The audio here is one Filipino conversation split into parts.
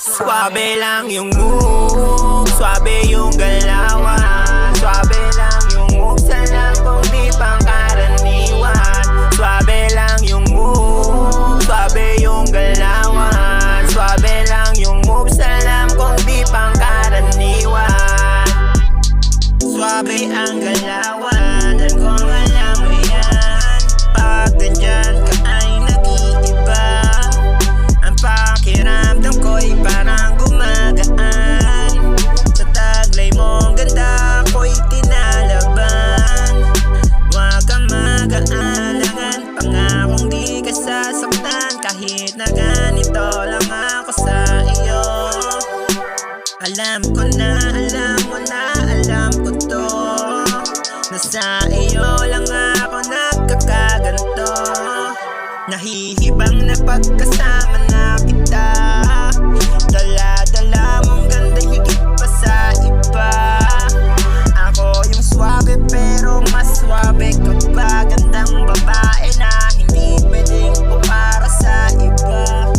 Swabe lang yung move, swabe yung galawan. Swabe lang yung move, salam kung di pangkaraniwan. Swabe lang yung move, swabe yung galawan. Swabe lang yung move, salam kung di pangkaraniwan. Swabe ang galawan, dan kung alam mo yan, pag nandyan ka ay nag-iiba. Ang pakiramdam ko'y parang gumagaan. Sa taglay mong ganda ko'y tinalaban. Huwag kang mag-aalangan, pangakong di ka sasaktan. Kahit na ganito lang ako sa iyo. Alam ko na, alam mo na, alam ko to, na sa iyo lang ako nagkakaganto. Nahihibang na pagkasama na kita. Dala-dala mong ganda higit pa sa iba. Ako yung swabe pero mas swabe ka pa. Gandang babae na hindi pwedeng para sa iba.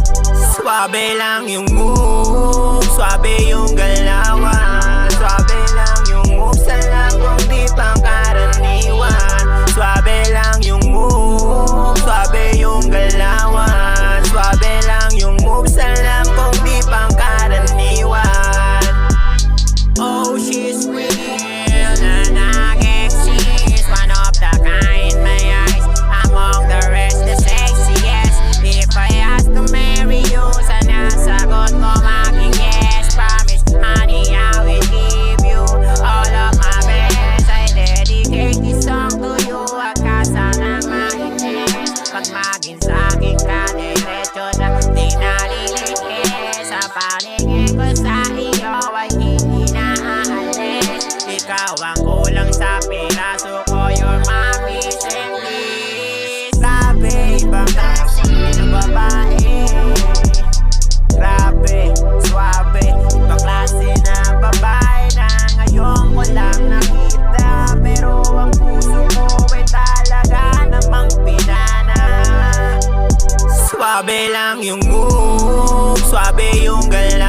Swabe lang yung move, swabe yung galawan. Swabe lang yung move, salam kung di pangkaraniwan. Swabe lang yung move, swabe yung galawan. Swabe lang yung move, salam kung di pangkaraniwan. Oh, she's real na nag-exist, one of the kind, my eyes among the rest, the sexiest. If I ask to marry you, sana sagot mo maging yes. Promise, honey, I will give you all of my best. I dedicate this song to you, at kasanang mainis. Pag maging sa'kin ka, diretso na di nalilinis. Sa paningin ko sa iyo ay hindi na aalis. Ikaw ang kulang sa piraso ko, your mommy's and this. Grabe, ibang klase ng babae. Grabe, swabe, ibang klase na babae na ngayon ko lang nakita. Pero ang puso ko ay talaga namang pinana. Swabe lang yung move, swabe yung galaw.